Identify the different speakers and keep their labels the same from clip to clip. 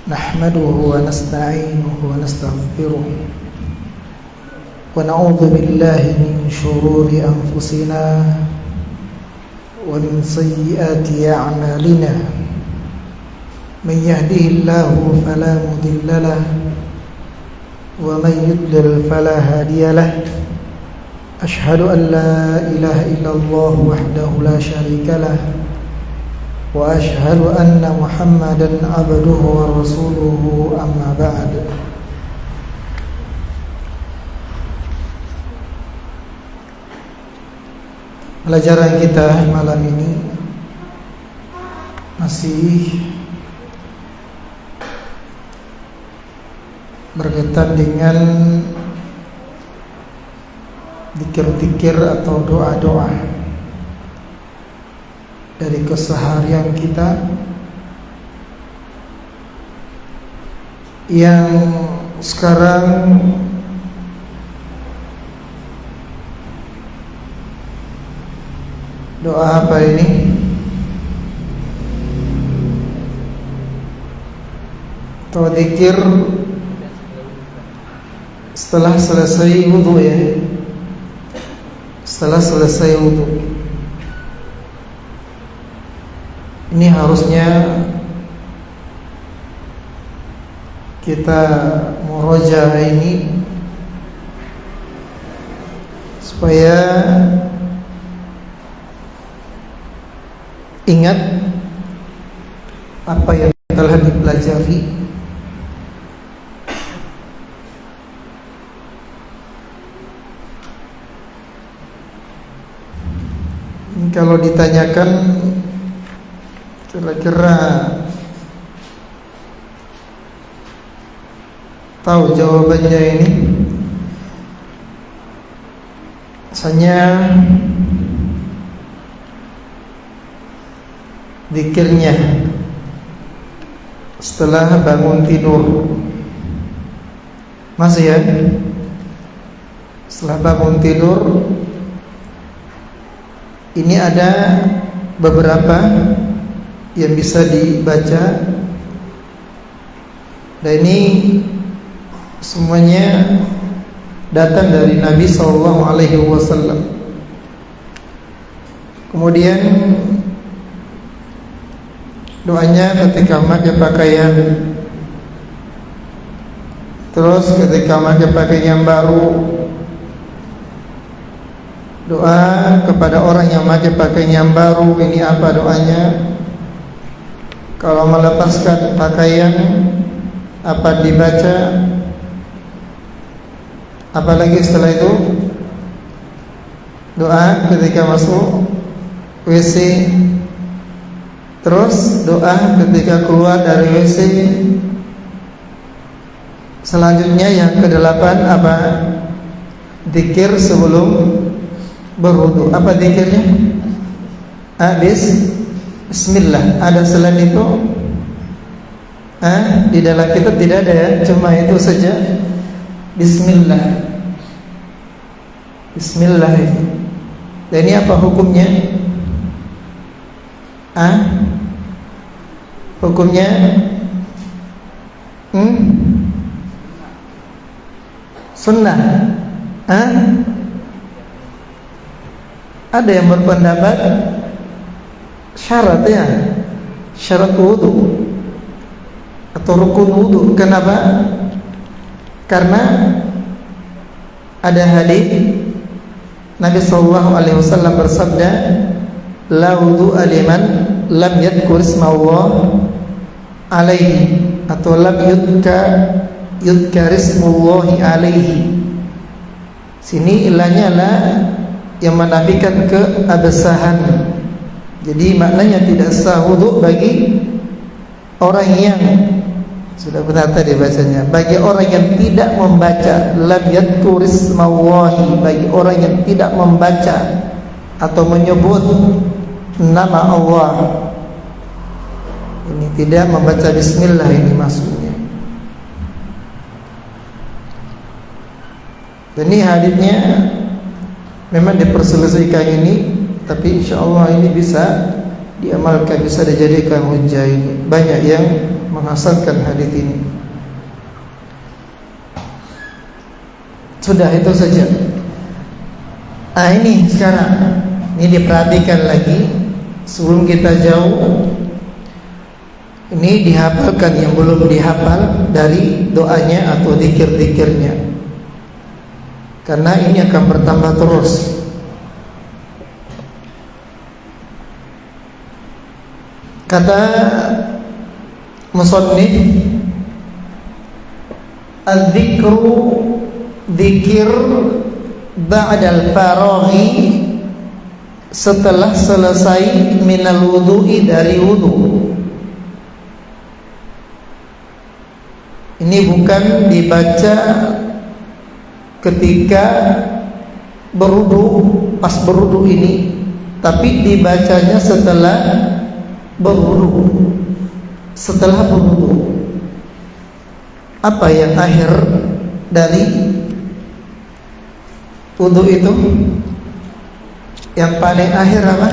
Speaker 1: نحمده ونستعينه ونستغفره ونعوذ بالله من شرور أنفسنا ومن سيئات أعمالنا من يهده الله فلا مضل له ومن يضلل فلا هادي له أشهد أن لا إله إلا الله وحده لا شريك له وأشهد أن محمدا عبده ورسوله أما بعد. Pelajaran kita malam ini masih berkaitan dengan zikir-zikir atau doa-doa dari keseharian kita yang sekarang doa apa ini? Atau zikir setelah selesai wudu ya. Setelah selesai wudu. Ini harusnya kita murojaah ini supaya ingat apa yang telah dipelajari. Kalau ditanyakan kira-kira tahu jawabannya ini, misalnya zikirnya setelah bangun tidur, masih ya? Setelah bangun tidur ini ada beberapa yang bisa dibaca, dan ini semuanya datang dari Nabi SAW. Kemudian doanya ketika memakai pakaian, terus ketika memakai pakaian yang baru, doa kepada orang yang memakai pakaian yang baru. Ini apa doanya? Kalau melepaskan pakaian apa dibaca? Apalagi setelah itu doa ketika masuk WC, terus doa ketika keluar dari WC. Selanjutnya yang ke-8 apa? Zikir sebelum berwudu. Apa zikirnya? Bismillah. Ada selain itu? Di dalam kitab tidak ada ya, cuma itu saja. Bismillah. Bismillah itu. Dan ini apa hukumnya? Hukumnya sunnah. Ada yang berpendapat syarat ya, syarat wudu atau rukun wudu. Kenapa? Karena ada hadis Nabi SAW bersabda, la wudu'a liman lam yadhkur ismallah alaihi, atau lam yudhkar ismullahi alaihi. Sini ilahnya lah yang menafikan keabsahan. Jadi maknanya tidak sah wudu bagi orang yang sudah benar tadi bacanya, bagi orang yang tidak membaca, lam yadhkur ismallahi, bagi orang yang tidak membaca atau menyebut nama Allah. Ini tidak membaca bismillah, ini maksudnya. Dan ini hadisnya memang diperselisihkan ini, tapi insya Allah ini bisa diamalkan, bisa dijadikan hujjah. Banyak yang menghasankan hadis ini. Sudah, itu saja. Ini sekarang ini diperhatikan lagi sebelum kita jauh. Ini dihafalkan yang belum dihafal dari doanya atau zikir-zikirnya, karena ini akan bertambah terus. Kata musannif, az-zikru zikir ba'dal faraghi, setelah selesai minal wudu'i, dari wudu. Ini bukan dibaca ketika berwudu, pas berwudu ini, tapi dibacanya setelah berwudu. Setelah berwudu. Apa yang akhir dari wudu itu? Yang paling akhir apa?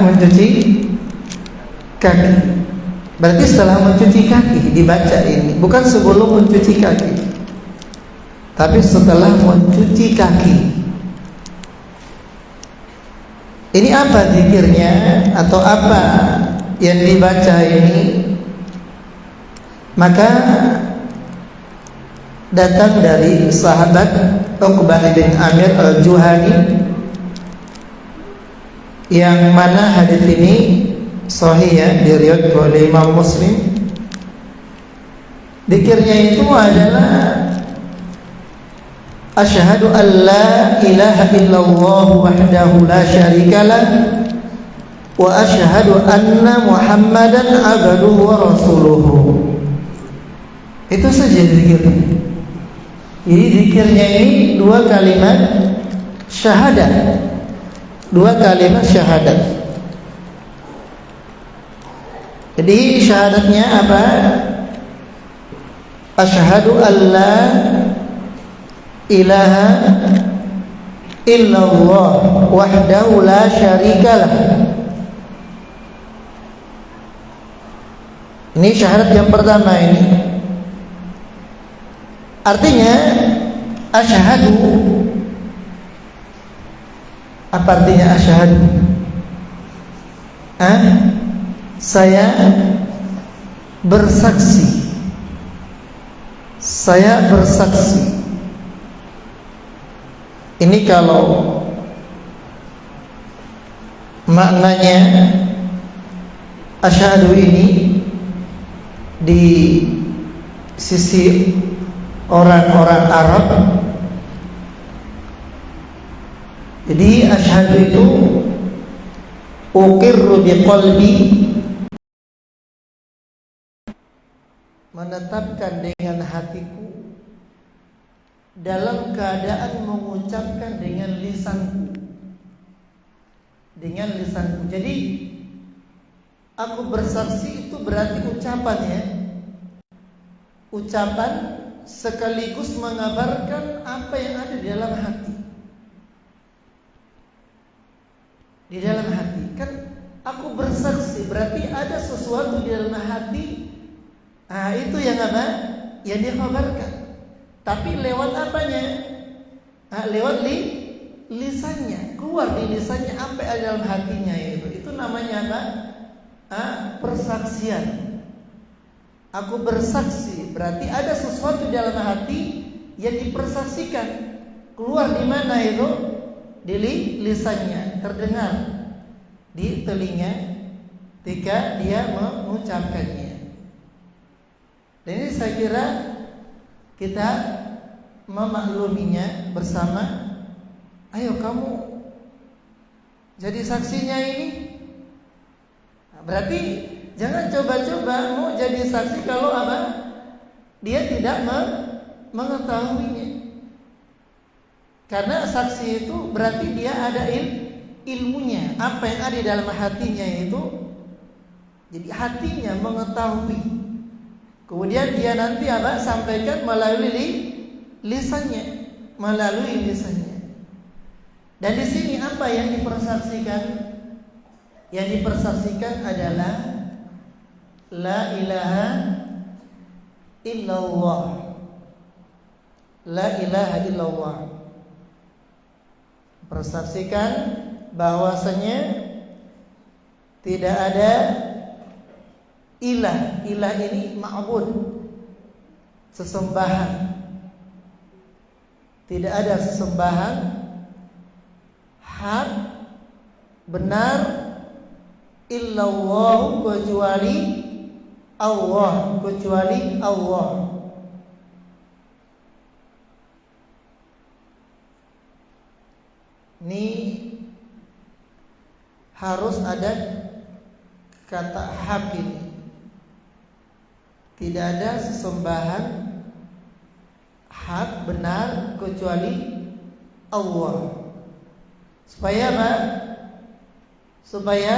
Speaker 1: Mencuci kaki. Berarti setelah mencuci kaki dibaca ini, bukan sebelum mencuci kaki, tapi setelah mencuci kaki. Ini apa zikirnya atau apa yang dibaca ini? Maka datang dari sahabat Uqbah bin Amir al-Juhani, yang mana hadis ini sahih ya, diriwayatkan oleh Imam Muslim. Zikirnya itu adalah asyhadu an la ilaha illallah wahdahu la syarikalah wa asyhadu anna Muhammadan abduhu wa rasuluhu. Itu saja zikirnya. Jadi zikirnya ini dua kalimat syahadat. Dua kalimat syahadat. Jadi syahadatnya apa? Asyhadu an la ilaha illallah wahdahu la syarikalah. Ini syahadat yang pertama ini. Artinya asyhadu, apa artinya asyhadu? Saya bersaksi. Saya bersaksi. Ini kalau maknanya asyhadu ini di sisi orang-orang Arab. Jadi asyhadu itu uqirru biqalbi, menetapkan dengan hatiku, dalam keadaan mengucapkan dengan lisanku. Dengan lisanku. Jadi aku bersaksi itu berarti ucapan ya. Ucapan sekaligus mengabarkan apa yang ada di dalam hati. Di dalam hati. Kan aku bersaksi berarti ada sesuatu di dalam hati. Itu yang apa? Yang dia kabarkan. Tapi lewat apanya? Lewat lisannya. Keluar di lisannya apa yang ada dalam hatinya itu. Itu namanya apa? Persaksian. Aku bersaksi berarti ada sesuatu di dalam hati yang dipersaksikan. Keluar di mana itu? Di lisannya, terdengar di telinga ketika dia mengucapkannya. Dan ini saya kira kita memakluminya bersama. Ayo kamu jadi saksinya ini. Berarti jangan coba-coba mau jadi saksi kalau apa? Dia tidak mengetahuinya. Karena saksi itu berarti dia ada ilmunya. Apa yang ada di dalam hatinya itu. Jadi hatinya mengetahui. Kemudian dia nanti apa? Sampaikan melalui lisannya, melalui lisannya. Dan di sini apa yang dipersaksikan? Yang dipersaksikan adalah la ilaha illallah. La ilaha illallah. Persaksikan bahwasanya tidak ada ilah. Ilah ini ma'bud, sesembahan. Tidak ada sesembahan hak benar illallah, kecuali Allah, kecuali Allah. Ini harus ada kata hak ini. Tidak ada sesembahan hak benar kecuali Allah. Supaya apa? Supaya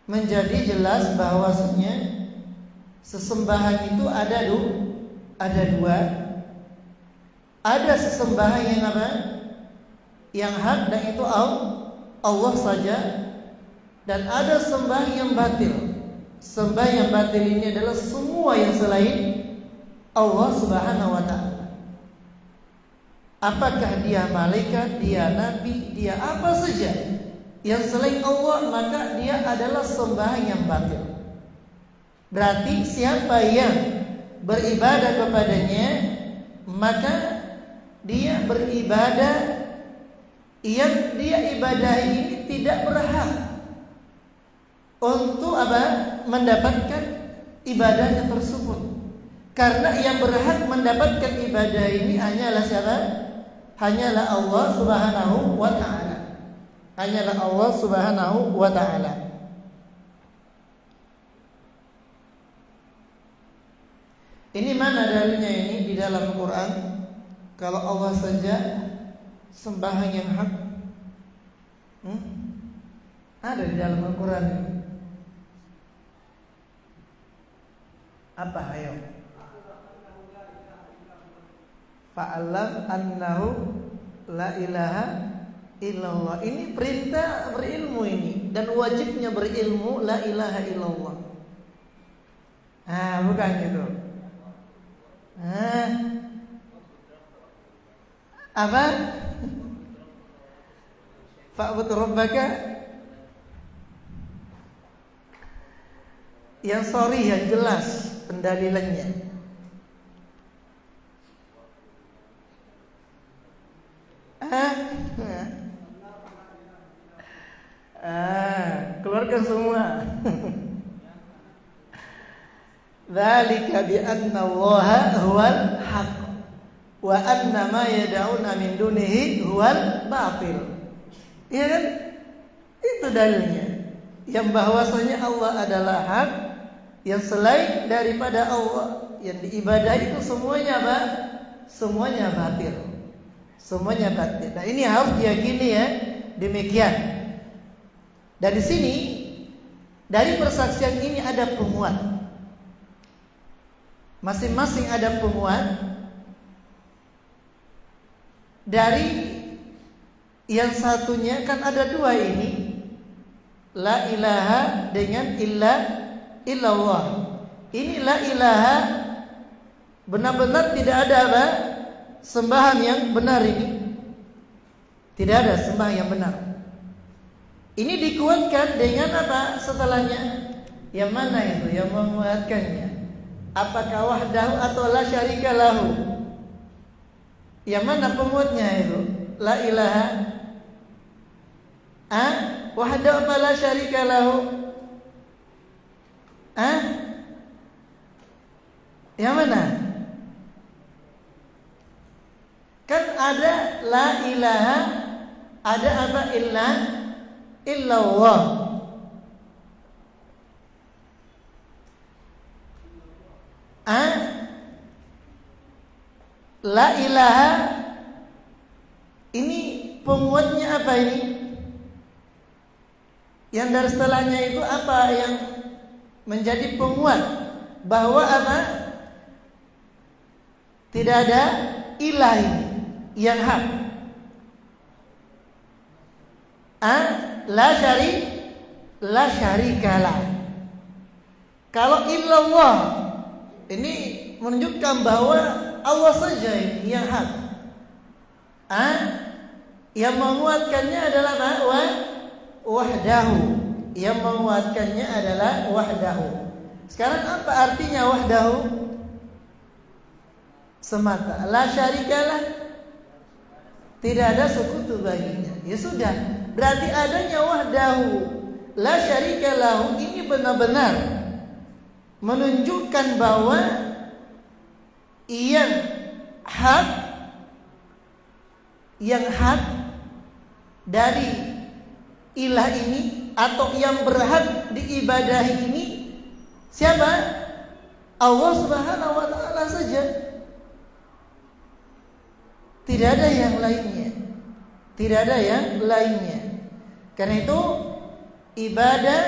Speaker 1: menjadi jelas bahwasanya sesembahan itu ada dua. Ada sesembahan yang apa? Yang hak, dan itu Allah saja. Dan ada sembah yang batil. Sembah yang batil ini adalah semua yang selain Allah Subhanahu wa ta'ala. Apakah dia malaikat, dia nabi, dia apa saja yang selain Allah, maka dia adalah sembahan yang batil. Berarti siapa yang beribadah kepadanya, maka dia beribadah yang dia ibadahi ini tidak berhak untuk apa? Mendapatkan ibadahnya tersebut. Karena yang berhak mendapatkan ibadah ini hanyalah siapa? Hanyalah Allah Subhanahu wa ta'ala. Hanyalah Allah Subhanahu wa ta'ala. Ini mana dalilnya ini di dalam Quran? Kalau Allah saja sembahan yang hak, ada di dalam Al-Quran ini. Apa? Ayo. Fa'alam annahu la ilaha illallah. Ini perintah berilmu ini, dan wajibnya berilmu la ilaha illallah. Bukan gitu. Apa? Fa'bud rabbaka, yang sorry, yang jelas pendalilannya. Keluarkan semua. Dzalika bi anna Allaha huwal haq wa anna ma yad'una min dunihi huwal batil. Iya kan? Itu dalilnya. Yang bahwasanya Allah adalah hak, yang selain daripada Allah yang diibadahi itu semuanya apa? Semuanya batil. Semuanya batil. Nah, ini harus diyakini ya, demikian. Dari sini, dari persaksian ini ada penguat. Masing-masing ada penguat. Dari yang satunya kan ada dua ini, la ilaha dengan illallah. Ini la ilaha, benar-benar tidak ada apa? Sembahan yang benar ini. Tidak ada sembahan yang benar. Ini dikuatkan dengan apa setelahnya? Yang mana itu yang menguatkannya? Apakah wahdahu atau la syarika lahu? Yang mana penguatnya itu? La ilaha wahdahu apa la syarika lahu? Yang mana? Kan ada la ilaha, ada apa? Illallah. La ilaha ini penguatnya apa ini? Yang dari setelahnya itu apa yang menjadi penguat bahwa apa? Tidak ada ilah ini yang hak. la syarikalah. Kalau illallah ini menunjukkan bahwa Allah saja yang hak. Yang menguatkannya adalah wahdahu. Yang menguatkannya adalah wahdahu. Sekarang apa artinya wahdahu? Semata. La syarikalah, tidak ada sekutu baginya. Ya sudah, berarti adanya wahdahu la syarikalahu ini benar-benar menunjukkan bahwa yang hak dari ilah ini atau yang berhak diibadahi ini siapa? Allah Subhanahu wa taala saja. Tidak ada yang lainnya. Tidak ada yang lainnya. Karena itu ibadah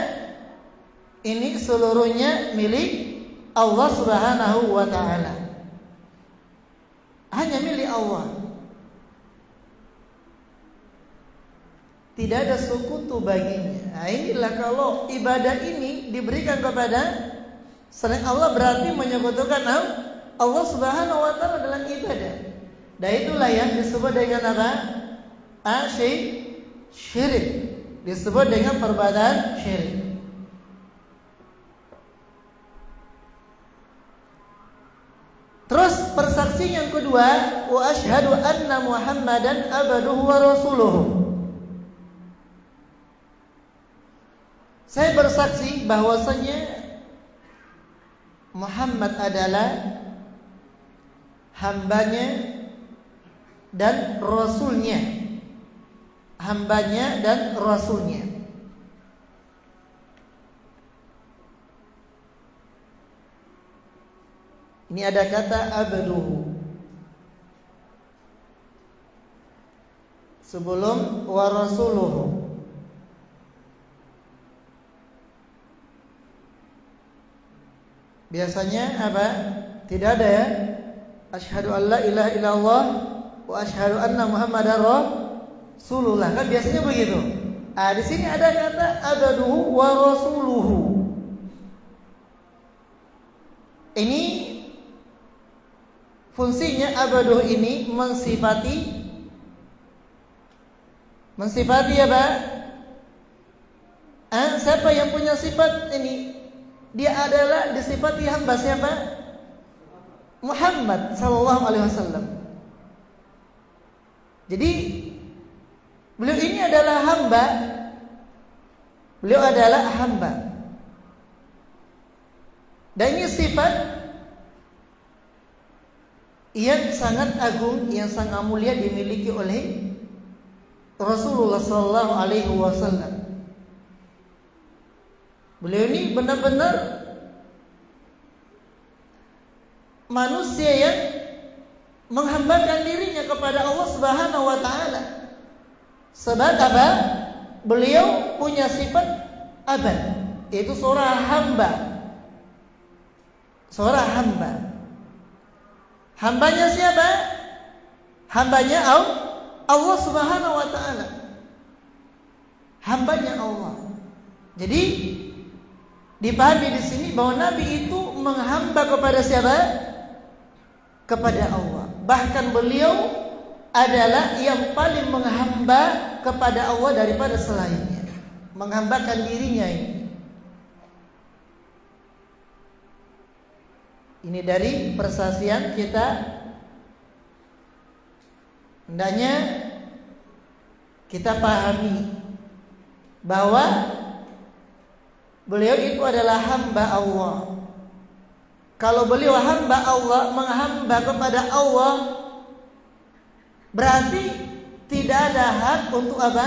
Speaker 1: ini seluruhnya milik Allah Subhanahu wa taala. Hanya milik Allah. Tidak ada sekutu baginya. Nah, inilah kalau ibadah ini diberikan kepada selain Allah berarti menyekutukan Allah Subhanahu wa taala dalam ibadah. Dan itulah yang disebut dengan apa? Syirik. Disebut dengan perbuatan syirik. Terus persaksi yang kedua, wa asyhadu anna Muhammadan abduhu wa rasuluhu. Saya bersaksi bahwasanya Muhammad adalah hambanya dan rasulnya. Hambanya dan rasulnya. Ini ada kata abduhu sebelum wa rasuluhu. Biasanya apa? Tidak ada ya. Asyhadu an la ilaha illallah wa asyhadu anna Muhammadar Rasulullah. Kan biasanya begitu. Di sini ada kata abduhu wa rasuluhu. Ini fungsinya abduhu ini mensifati apa? Siapa yang punya sifat ini? Dia adalah disifati hamba siapa? Muhammad sallallahu alaihi wasallam. Jadi beliau ini adalah hamba. Beliau adalah hamba. Dan ini sifat yang sangat agung, yang sangat mulia dimiliki oleh Rasulullah sallallahu alaihi wasallam. Beliau ini benar-benar manusia yang menghambakan dirinya kepada Allah Subhanahu wa taala. Sebab apa? Beliau punya sifat abad, yaitu seorang hamba. Seorang hamba. Hambanya siapa? Hambanya Allah Subhanahu wa taala. Hambanya Allah. Jadi dipahami di sini bahwa Nabi itu menghamba kepada siapa? Kepada Allah. Bahkan beliau adalah yang paling menghamba kepada Allah daripada selainnya. Menghambakan dirinya ini. Ini dari persaksian kita. Hendaknya kita pahami bahwa beliau itu adalah hamba Allah. Kalau beliau hamba Allah, menghamba kepada Allah, berarti tidak ada hak untuk apa?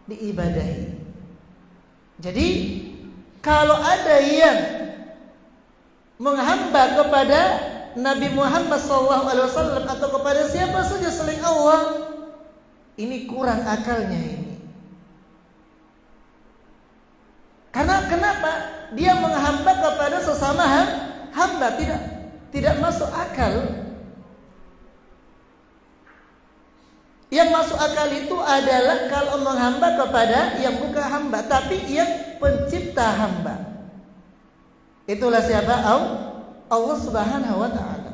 Speaker 1: Diibadahi. Jadi kalau ada yang menghamba kepada Nabi Muhammad SAW atau kepada siapa saja selain Allah, ini kurang akalnya ini. Karena kenapa? Dia menghamba kepada sesama hamba, tidak masuk akal. Yang masuk akal itu adalah kalau menghamba kepada yang bukan hamba, tapi yang pencipta hamba. Itulah siapa? Allah Subhanahu wa ta'ala.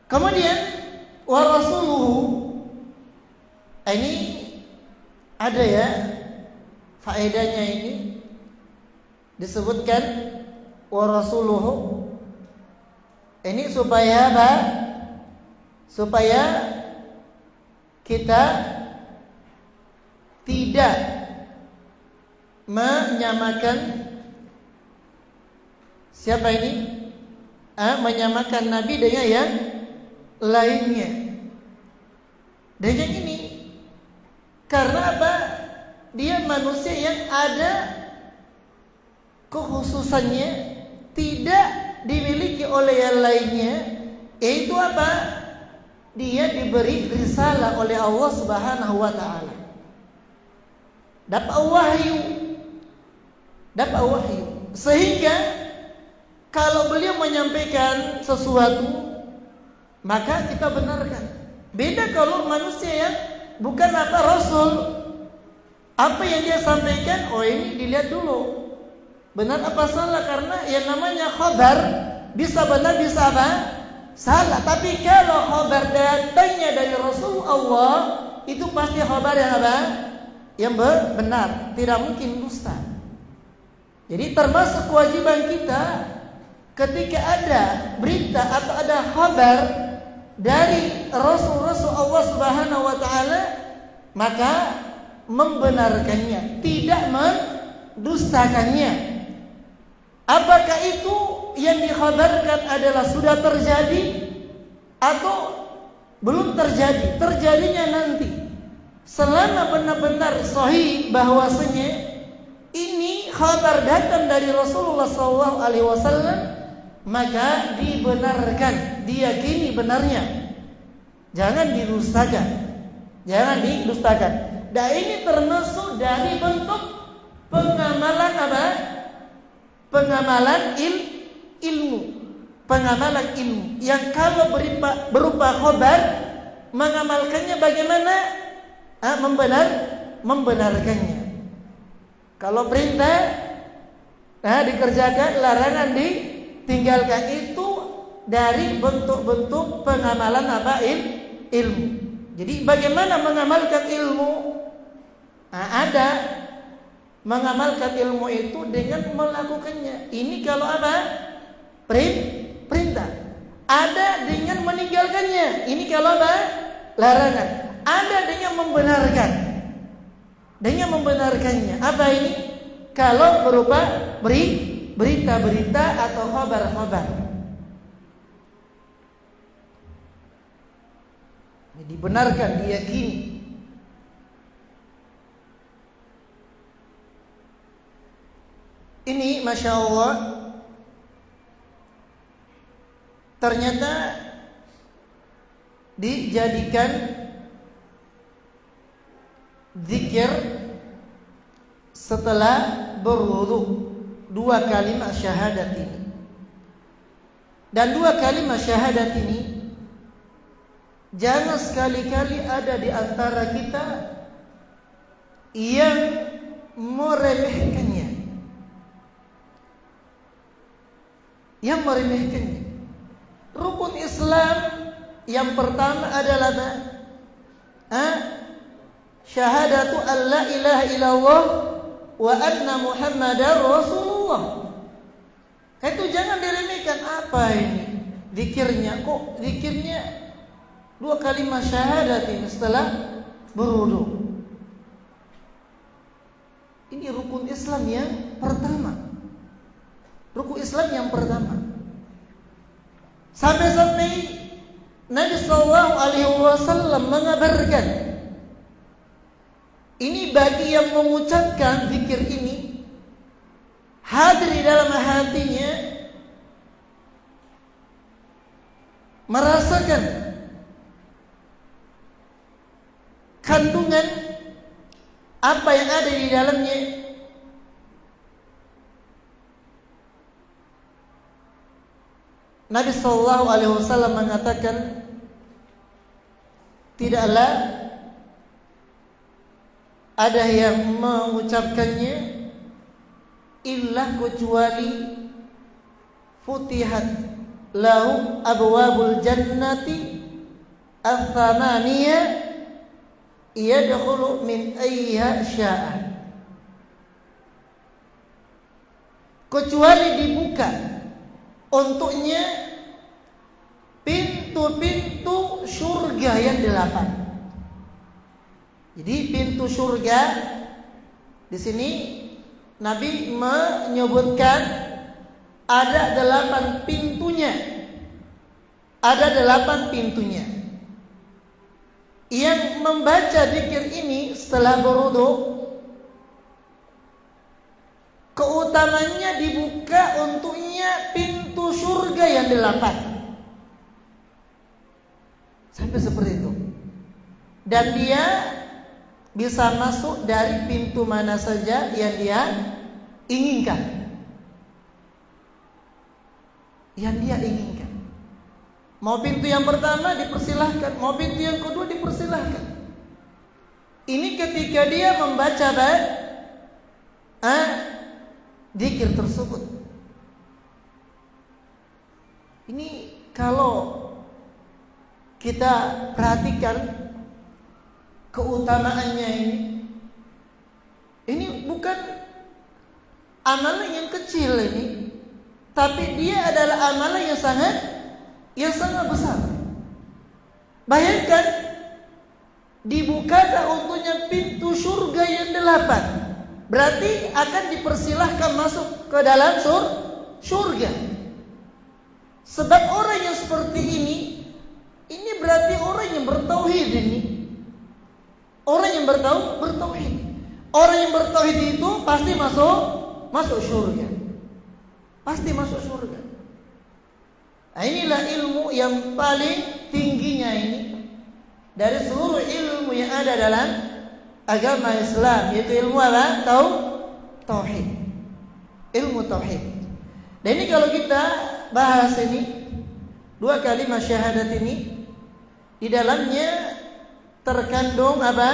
Speaker 1: Kemudian wa rasuluhu, ini ada ya faedahnya, ini disebutkan wa rasuluhu ini supaya apa? Supaya kita tidak menyamakan siapa ini? Menyamakan Nabi dengan yang lainnya. Dengan ini karena apa? Dia manusia yang ada kekhususannya, tidak dimiliki oleh yang lainnya, yaitu apa? Dia diberi risalah oleh Allah Subhanahu wa ta'ala. Dapat wahyu. Sehingga kalau beliau menyampaikan sesuatu, maka kita benarkan. Beda kalau manusia yang bukan rasul, apa yang dia sampaikan, ini dilihat dulu benar apa salah, karena yang namanya khabar bisa benar bisa apa? Salah. Tapi kalau khabar datangnya dari Rasulullah, itu pasti khabar yang apa? Yang benar, tidak mungkin dusta. Jadi termasuk kewajiban kita ketika ada berita atau ada khabar dari Rasul Allah Subhanahu wa ta'ala, maka membenarkannya, tidak mendustakannya. Apakah itu yang dikhabarkan adalah sudah terjadi atau belum terjadi? Terjadinya nanti. Selama benar-benar sahih bahwasanya ini khabar datang dari Rasulullah SAW, maka dibenarkan, diyakini benarnya. Jangan didustakan. Dan ini termasuk dari bentuk pengamalan apa? Pengamalan ilmu. Pengamalan ilmu yang kalau berupa khabar, mengamalkannya bagaimana? Membenarkannya. Kalau perintah dikerjakan, larangan ditinggalkan, itu dari bentuk-bentuk pengamalan apa? Ilmu. Jadi bagaimana mengamalkan ilmu? Ada mengamalkan ilmu itu dengan melakukannya. Ini kalau apa? Perintah. Ada dengan meninggalkannya. Ini kalau apa? Larangan. Ada dengan membenarkan. Dengan membenarkannya. Apa ini? Kalau berupa berita-berita atau khabar-khabar. Dibenarkan, diyakini. Ini Masya Allah, ternyata dijadikan zikir setelah berwudu, 2 kalimat syahadat ini. Dan 2 kalimat syahadat ini jangan sekali-kali ada di antara kita yang meremehkannya. Rukun Islam yang pertama adalah syahadatu an la ilaha illallah wa anna Muhammadar Rasulullah. Itu jangan diremehkan. Apa ini? Zikirnya, kok zikirnya 2 kalimat syahadat ini setelah berwudu. Ini rukun Islam yang pertama. Rukun Islam yang pertama. Sampai-sampai Nabi SAW mengabarkan, ini bagi yang mengucapkan zikir ini, hadir di dalam hatinya, merasakan kandungan apa yang ada di dalamnya, Nabi SAW mengatakan, tidaklah ada yang mengucapkannya illa kecuali futihat lahu abwabul jannati ats-tsamaniyah yadkhulu min ayyiha syaa, kecuali dibuka untuknya pintu-pintu surga yang 8. Jadi pintu surga di sini Nabi menyebutkan ada 8 pintunya. Ada 8 pintunya. Yang membaca zikir ini setelah berwudu, keutamanya dibuka untuknya pintu surga yang 8. Sampai seperti itu. Dan dia bisa masuk dari pintu mana saja yang dia inginkan. Yang dia inginkan. Mau pintu yang pertama dipersilahkan, mau pintu yang kedua dipersilahkan. Ini ketika dia membaca zikir tersebut. Ini kalau kita perhatikan keutamaannya ini bukan amalan yang kecil ini, tapi dia adalah amalan yang sangat besar. Bayangkan dibukakan untuknya pintu surga yang 8, berarti akan dipersilahkan masuk ke dalam surga. Sebab orang yang seperti ini berarti orang yang bertauhid ini. Orang yang bertauhid. Orang yang bertauhid itu pasti masuk surga. Pasti masuk surga. Nah, inilah ilmu yang paling tingginya ini dari seluruh ilmu yang ada dalam agama Islam, yaitu ilmu apa? Tauhid. Ilmu tauhid. Dan ini kalau kita bahas ini, 2 kalimat syahadat ini di dalamnya terkandung apa?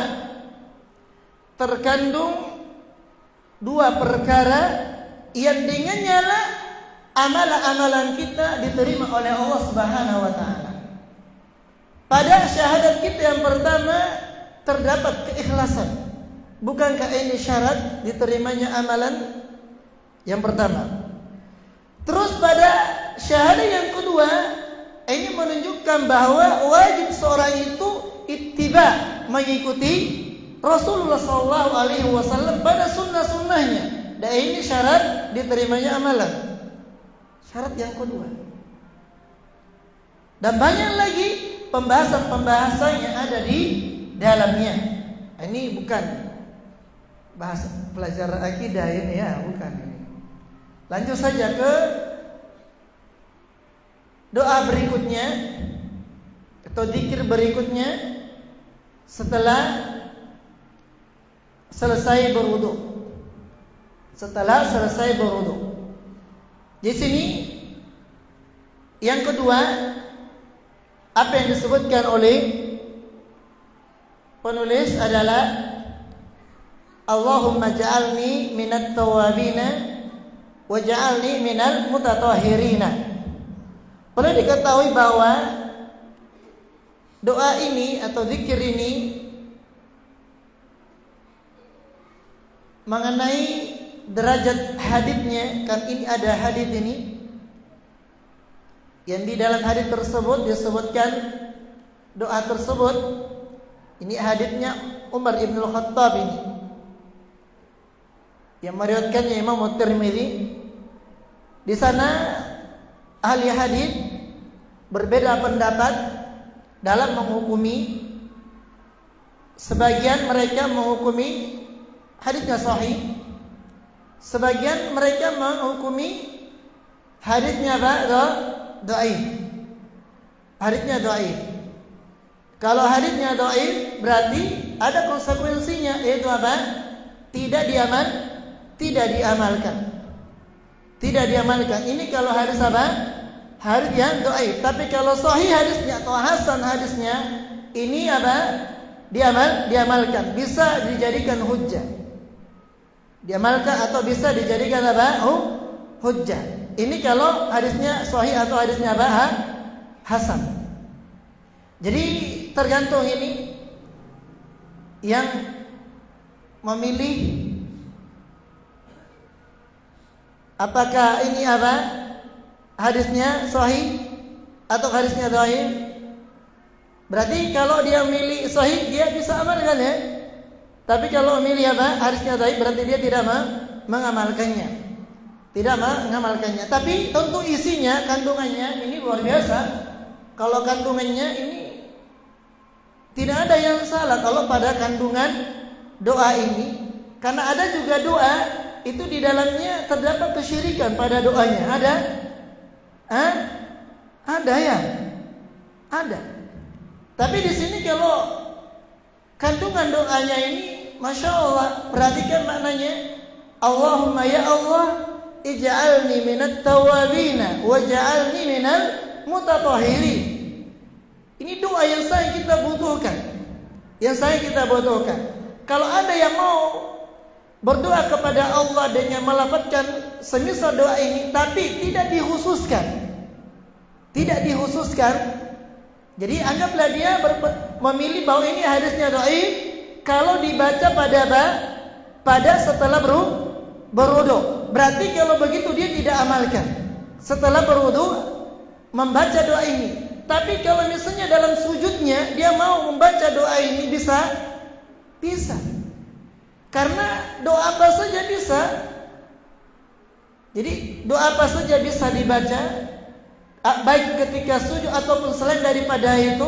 Speaker 1: Terkandung 2 perkara yang dengannya lah amalan-amalan kita diterima oleh Allah Subhanahu wa taala. Pada syahadat kita yang pertama terdapat keikhlasan. Bukankah ini syarat diterimanya amalan yang pertama? Terus pada syahadat yang kedua, ini menunjukkan bahwa wajib seorang itu ittiba, mengikuti Rasulullah SAW pada sunnah-sunnahnya. Dan ini syarat diterimanya amalan. Syarat yang kedua. Dan banyak lagi pembahasan-pembahasan yang ada di dalamnya. Ini bukan bahas pelajaran akidah ini ya, bukan. Lanjut saja ke doa berikutnya atau zikir berikutnya setelah selesai berwudu. Setelah selesai berwudu. Di sini yang kedua, apa yang disebutkan oleh penulis adalah Allahumma ja'alni minat tawabina wa ja'alni minal mutatahhirina. Perlu diketahui bahwa doa ini atau zikir ini mengenai derajat haditsnya, kan ini ada hadits ini yang di dalam hadits tersebut disebutkan doa tersebut. Ini haditsnya Umar ibn Khattab ini yang meriwayatkannya Imam Tirmidzi. Di sana ahli hadits berbeda pendapat dalam menghukumi. Sebagian mereka menghukumi haditsnya sahih, sebagian mereka menghukumi haditsnya dhaif. Haditsnya dhaif. Kalau haditsnya dhaif berarti ada konsekuensinya, yaitu apa? Tidak diamalkan. Tidak diamalkan. Ini kalau hadis apa? Hadis yang dhaif. Tapi kalau sahih hadisnya atau hasan hadisnya, ini apa? Diamalkan, bisa dijadikan hujjah. Diamalkan atau bisa dijadikan apa? Hujjah. Ini kalau hadisnya sahih atau hadisnya apa? Hasan. Jadi tergantung ini yang memilih apakah ini apa? Hadisnya sahih atau hadisnya dhaif. Berarti kalau dia milih sahih, dia bisa amalkan ya. Tapi kalau milih apa? Hadisnya dhaif, berarti dia tidak mengamalkannya. Tidak mengamalkannya. Tapi tentu isinya, kandungannya ini luar biasa. Kalau kandungannya ini tidak ada yang salah kalau pada kandungan doa ini. Karena ada juga doa itu di dalamnya terdapat kesyirikan pada doanya. Ada? Ada ya? Ada. Tapi di sini kalau kandungan doanya ini, masya Allah, perhatikan maknanya. Allahumma ya Allah, ij'alni minat tawabina, waj'alni minal mutatahhirin. Ini doa yang kita butuhkan. Kalau ada yang mau berdoa kepada Allah dengan melafazkan semisal doa ini, tapi tidak dikhususkan. Jadi anggaplah dia memilih bahwa ini hadisnya dhaif kalau dibaca pada setelah berwudu. Berarti kalau begitu dia tidak amalkan setelah berwudu membaca doa ini. Tapi kalau misalnya dalam sujudnya dia mau membaca doa ini bisa. Karena doa apa saja bisa. Jadi doa apa saja bisa dibaca, baik ketika sujud ataupun selain daripada itu.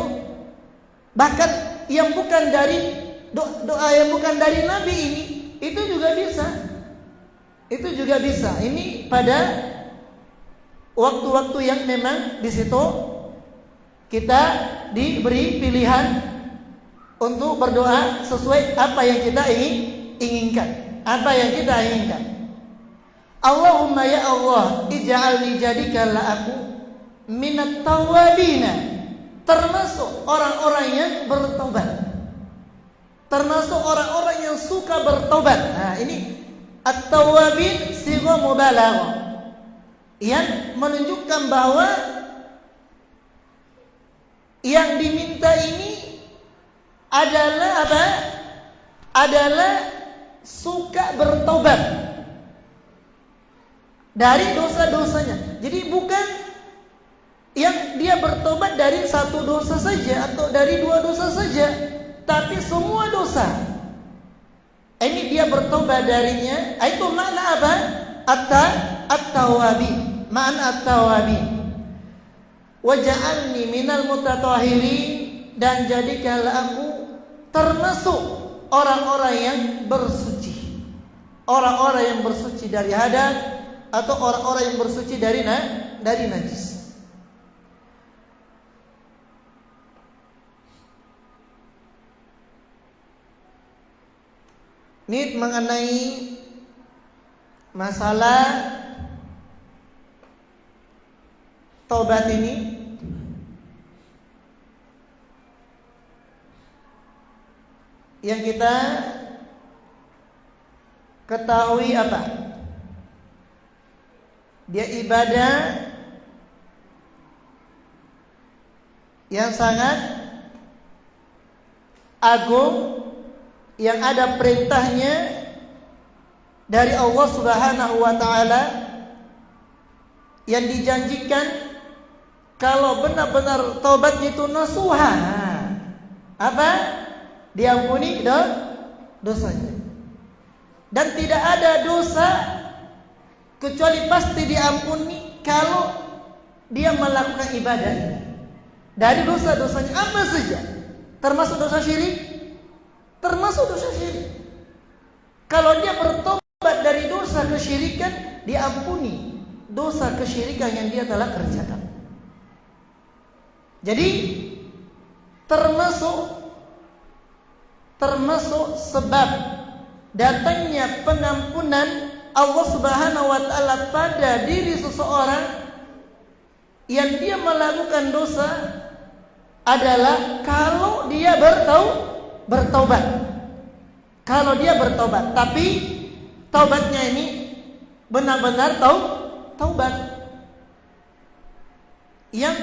Speaker 1: Bahkan yang bukan dari doa yang bukan dari Nabi ini, itu juga bisa. Ini pada waktu-waktu yang memang di situ kita diberi pilihan untuk berdoa sesuai apa yang kita inginkan. Allahumma ya Allah, ij'alni, jadikanlah aku minat tawabina, termasuk orang-orang yang bertobat, termasuk orang-orang yang suka bertobat. Nah ini at-tawabin sigha mubalaghah, yang menunjukkan bahwa yang diminta ini adalah apa? Adalah suka bertobat dari dosa-dosanya. Jadi bukan yang dia bertobat dari satu dosa saja atau dari dua dosa saja, tapi semua dosa. Ini dia bertobat darinya. Itu makna apa? At-tawabin. Makna at-tawabin. Waj'alni minal mutatahhirin, dan jadikanlah aku termasuk orang-orang yang bersuci. Orang-orang yang bersuci dari hadas atau orang-orang yang bersuci dari najis. Ini mengenai masalah taubat ini. Yang kita ketahui apa? Dia ibadah yang sangat agung, yang ada perintahnya dari Allah Subhanahu wa taala, yang dijanjikan kalau benar-benar taubatnya itu nasuha, apa? Diampuni dosanya. Dan tidak ada dosa kecuali pasti diampuni kalau dia melakukan ibadah ini. Dari dosa-dosanya apa saja, termasuk dosa syirik. Kalau dia bertobat dari dosa kesyirikan, diampuni dosa kesyirikan yang dia telah kerjakan. Jadi termasuk sebab datangnya pengampunan Allah Subhanahu wa taala pada diri seseorang yang dia melakukan dosa adalah kalau dia bertobat. Kalau dia bertobat, tapi taubatnya ini benar-benar taubat yang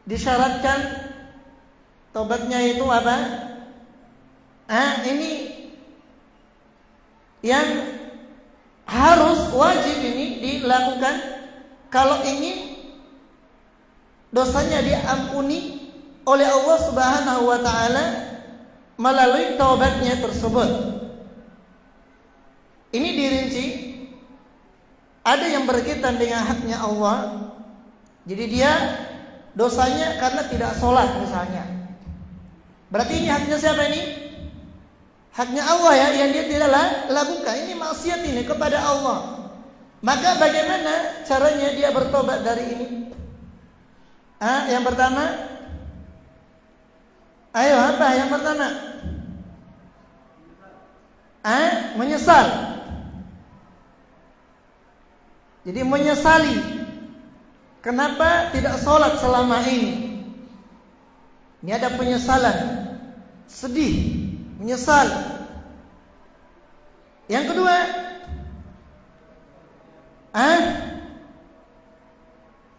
Speaker 1: disyaratkan. Taubatnya itu apa? Ini yang harus wajib ini dilakukan kalau ingin dosanya diampuni oleh Allah Subhanahu wa taala melalui taubatnya tersebut. Ini dirinci, ada yang berkaitan dengan haknya Allah. Jadi dia dosanya karena tidak sholat misalnya. Berarti ini haknya siapa ini? Haknya Allah ya, yang dia tidak lakukan. Ini maksiat ini kepada Allah. Maka bagaimana caranya dia bertobat dari ini? Yang pertama, ayo apa yang pertama? Menyesal. Jadi menyesali kenapa tidak sholat selama ini. Ini ada penyesalan, sedih, menyesal. Yang kedua,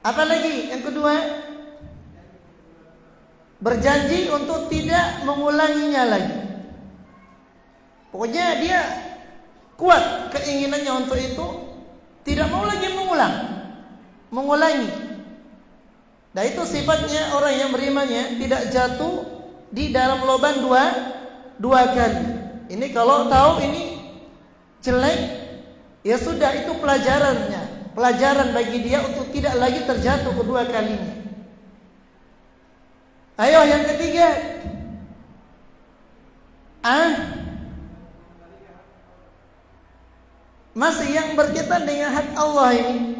Speaker 1: apa lagi? Yang kedua, berjanji untuk tidak mengulanginya lagi. Pokoknya dia kuat keinginannya untuk itu, tidak mau lagi mengulangi. Nah itu sifatnya orang yang berimannya tidak jatuh di dalam lubang dua kali. Ini kalau tahu ini jelek, ya sudah, itu pelajarannya. Pelajaran bagi dia untuk tidak lagi terjatuh kedua kalinya. Ayo yang ketiga, masih yang berkaitan dengan hak Allah ini.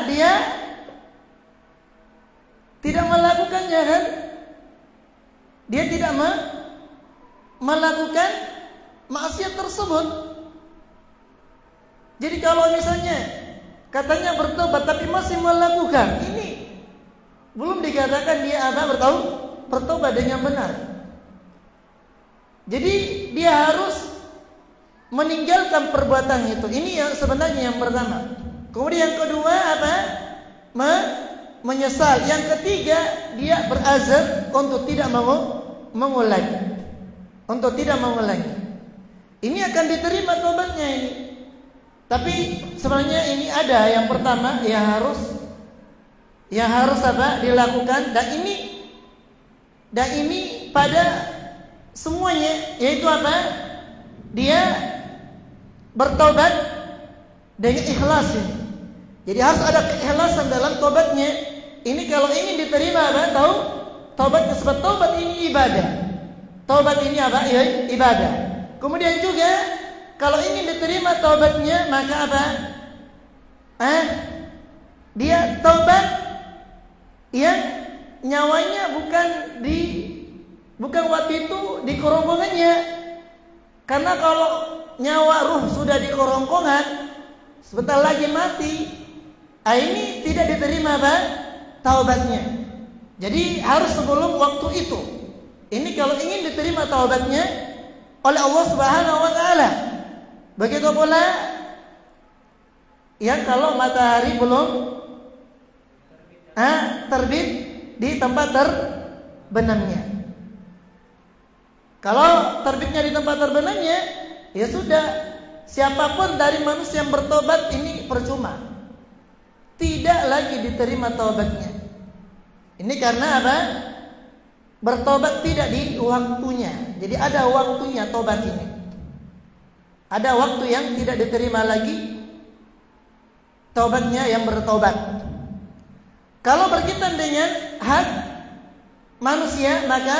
Speaker 1: Dia tidak melakukannya kan? Dia tidak melakukan maksiat tersebut. Jadi kalau misalnya katanya bertobat tapi masih melakukan, ini belum dikatakan dia bertobat dengan benar. Jadi dia harus meninggalkan perbuatan itu. Ini yang sebenarnya yang pertama. Kemudian yang kedua apa? Menyesal. Yang ketiga, dia berazam untuk tidak mengulangi. Untuk tidak mengulangi. Ini akan diterima tobatnya ini. Tapi sebenarnya ini ada yang pertama yang harus apa? Dilakukan, dan ini pada semuanya, yaitu apa? Dia bertobat dengan ikhlas ini. Jadi harus ada keikhlasan dalam tobatnya. Ini kalau ingin diterima apa? Tobatnya, sebab tobat ini ibadah. Tobat ini apa? Ibadah. Kemudian juga kalau ingin diterima tobatnya, maka apa? Dia tobat yang nyawanya bukan waktu itu di kerongkongannya. Karena kalau nyawa ruh sudah di kerongkongan, sebentar lagi mati, ini tidak diterima apa? Taubatnya. Jadi harus sebelum waktu itu. Ini kalau ingin diterima taubatnya oleh Allah Subhanahu wa taala. Begitu pula yang kalau matahari belum terbit di tempat terbenamnya. Kalau terbitnya di tempat terbenamnya, ya sudah, siapapun dari manusia yang bertobat ini percuma. Tidak lagi diterima taubatnya. Ini karena apa? Bertobat tidak di waktunya. Jadi ada waktunya tobat ini. Ada waktu yang tidak diterima lagi taubatnya yang bertobat. Kalau berkaitan dengan hak manusia, maka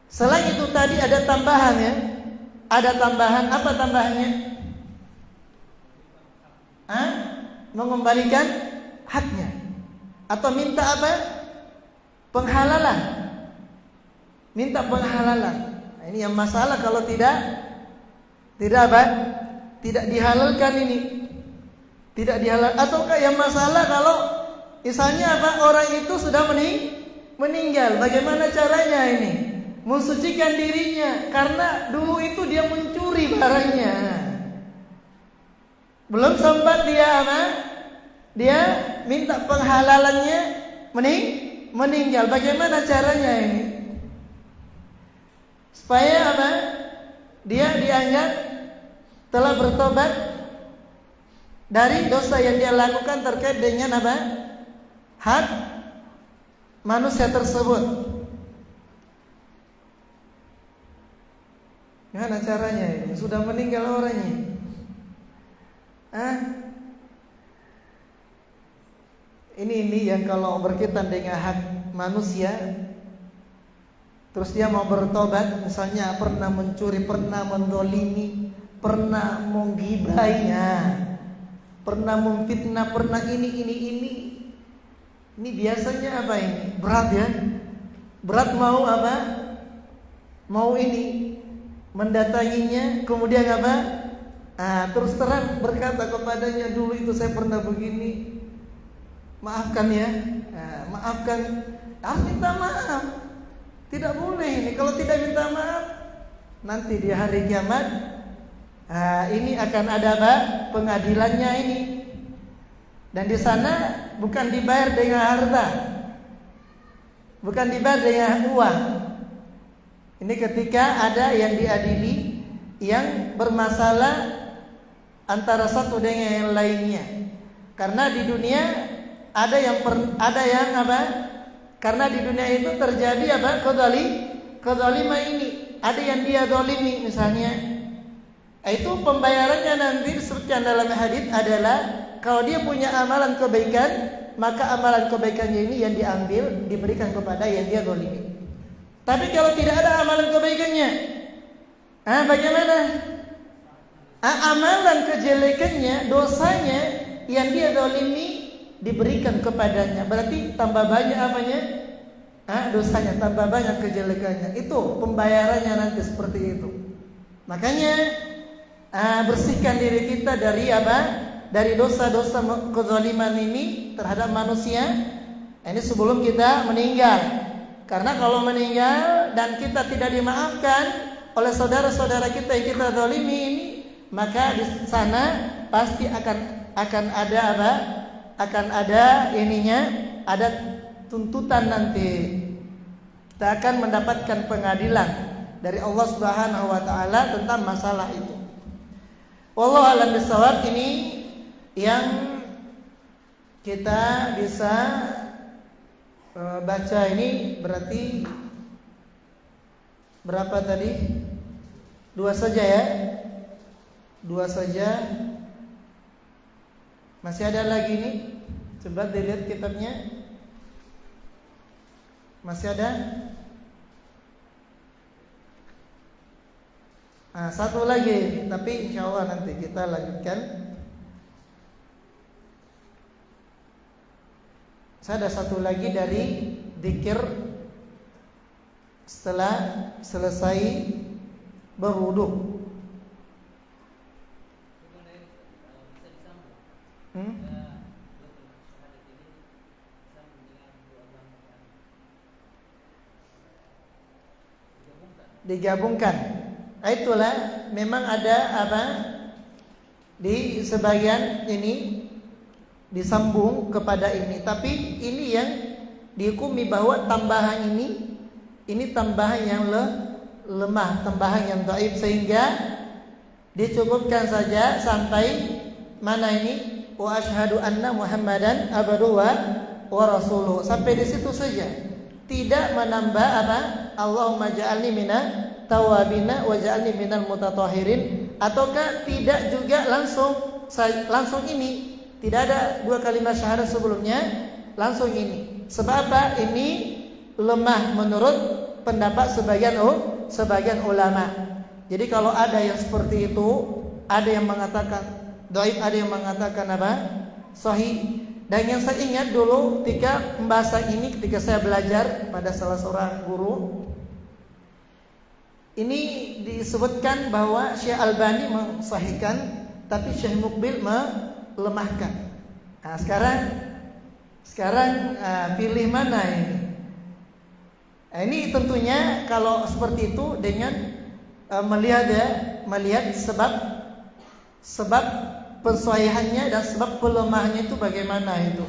Speaker 1: selain itu tadi ada tambahannya. Ada tambahan, apa tambahannya? Mengembalikan haknya. Atau minta apa? Penghalalan. Minta penghalalan. Nah, ini yang masalah kalau tidak apa? Tidak dihalalkan ini. Tidak dihalal. Ataukah yang masalah kalau misalnya orang itu sudah meninggal, bagaimana caranya ini? Mensucikan dirinya karena dulu itu dia mencuri barangnya. Belum sempat dia Dia minta penghalalannya meninggal. Bagaimana caranya ini? Supaya dia dianggap telah bertobat dari dosa yang dia lakukan terkait dengan hak manusia tersebut. Gimana caranya ini? Sudah meninggal orangnya. Ini yang kalau berkaitan dengan hak manusia, terus dia mau bertobat, misalnya pernah mencuri, pernah mendolimi, pernah menggibahnya, pernah memfitnah, pernah ini biasanya ini? Berat ya. Berat mau Mau ini mendatanginya, kemudian terus terang berkata kepadanya, dulu itu saya pernah begini, maafkan ya. Maafkan. Harus minta maaf. Tidak boleh ini. Kalau tidak minta maaf, nanti di hari kiamat ini akan ada pengadilannya ini. Dan di sana bukan dibayar dengan harta, bukan dibayar dengan uang. Ini ketika ada yang diadili yang bermasalah antara satu dengan yang lainnya. Karena di dunia ada yang karena di dunia itu terjadi kezaliman ini. Ada yang dia zalimi misalnya. Itu pembayarannya nanti disebutkan dalam hadis adalah kalau dia punya amalan kebaikan, maka amalan kebaikannya ini yang diambil diberikan kepada yang dia zalimi. Tapi kalau tidak ada amalan kebaikannya, bagaimana? Amalan kejelekannya, dosanya yang dia zalimi diberikan kepadanya. Berarti tambah banyak dosanya, tambah banyak kejelekannya. Itu pembayarannya nanti seperti itu. Makanya bersihkan diri kita dari dari dosa-dosa kezaliman ini terhadap manusia. Ini sebelum kita meninggal. Karena kalau meninggal dan kita tidak dimaafkan oleh saudara-saudara kita yang kita zalimi ini, maka di sana pasti akan ada ada tuntutan nanti. Kita akan mendapatkan pengadilan dari Allah Subhanahu wa taala tentang masalah itu. Wallahu a'lam bishawab. Ini yang kita bisa baca ini berarti berapa tadi? 2 saja ya. 2 saja. Masih ada lagi nih. Coba dilihat kitabnya. Masih ada? Satu lagi, tapi insyaallah nanti kita lanjutkan. Saya ada satu lagi dari zikir setelah selesai berwudu. Digabungkan. Itulah memang ada di sebagian ini disambung kepada ini, tapi ini yang dihukumi bahwa tambahan ini tambahan yang lemah, tambahan yang dhaif, sehingga dicukupkan saja sampai mana ini wa asyhadu anna Muhammadan abduhu wa rasuluh, sampai di situ saja, tidak menambah Allahumma ja'alni minat tawabina wa ja'alni minal mutatahhirin, ataukah tidak juga langsung ini. Tidak ada 2 kalimat syahadat sebelumnya, langsung ini. Sebab apa? Ini lemah menurut pendapat sebagian ulama. Jadi kalau ada yang seperti itu, ada yang mengatakan dhaif, ada yang mengatakan sahih. Dan yang saya ingat dulu ketika pembahasan ini, ketika saya belajar pada salah seorang guru, ini disebutkan bahwa Syekh Albani mensahihkan, tapi Syekh Muqbil lemahkan. Nah, sekarang pilih mana ini? Nah, ini tentunya kalau seperti itu dengan melihat sebab pensuaihannya dan sebab pelemahannya itu bagaimana itu.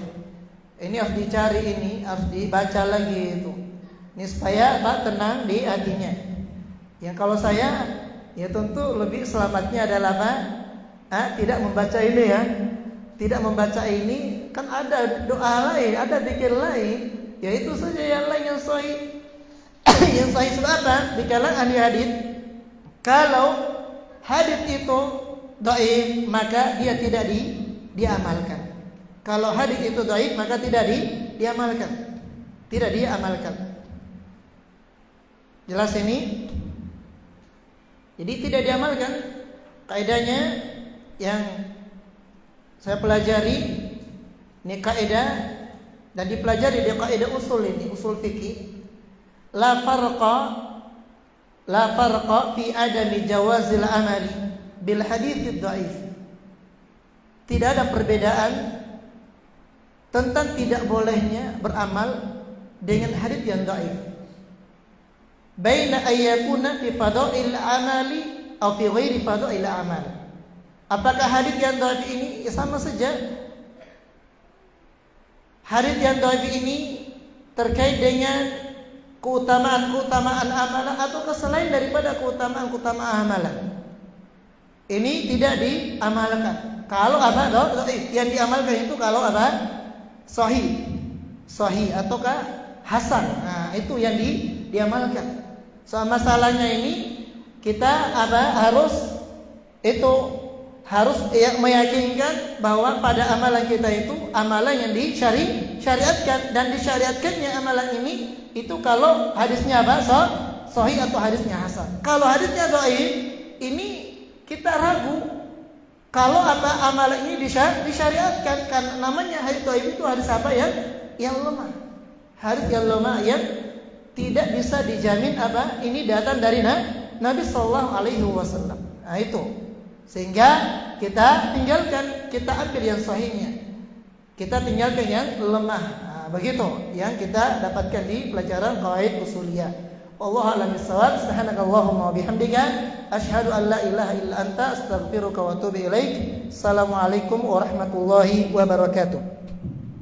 Speaker 1: Ini harus dicari, ini harus dibaca lagi itu. Ini supaya tenang di hatinya. Yang kalau saya ya tentu lebih selamatnya adalah apa? Tidak membaca ini ya. Tidak membaca ini, kan ada doa lain, ada zikir lain, yaitu saja yang lain yang sahih. Yang sahih sebab apa? Di kalangan ahli hadis, kalau hadis itu dhaif, maka dia tidak diamalkan. Kalau hadis itu dhaif, maka tidak diamalkan. Tidak diamalkan. Jelas ini? Jadi tidak diamalkan. Kaidahnya yang saya pelajari ini kaidah dan dipelajari di kaidah usul ini, usul fikih. La farqa fi adami jawazil amali bil hadits dhaif. Tidak ada perbedaan tentang tidak bolehnya beramal dengan hadits yang dhaif. Baina ayyakuna fi fadail amali atau fi ghairi fadail amal. Apakah hadits yang dhaif ini sama saja? Hadits yang dhaif ini terkait dengan keutamaan amalan atau selain daripada keutamaan amalan. Ini tidak diamalkan. Kalau apa? Dhaif. Yang diamalkan itu kalau apa? Sahih ataukah hasan. Nah, itu yang diamalkan. Soal masalahnya ini kita harus meyakinkan bahwa pada amalan kita itu amalan yang disyariatkan, dan disyariatkannya amalan ini itu kalau hadisnya apa? Sahih atau hadisnya hasan. Kalau hadisnya dhaif, ini kita ragu kalau amalan ini disyariatkan, karena namanya hadis dhaif itu hadis apa yang lemah. Hadis yang lemah yang tidak bisa dijamin ini datang dari Nabi sallallahu alaihi wasallam. Nah, itu. Sehingga kita ambil yang sahihnya. Kita tinggalkan yang lemah. Nah, begitu yang kita dapatkan di pelajaran qawaid usuliyah. Wallahu a'lam bissawab. Subhanakallahumma wa bihamdika asyhadu an la ilaha illa anta astaghfiruka wa atubu ilaik. Assalamualaikum warahmatullahi wabarakatuh.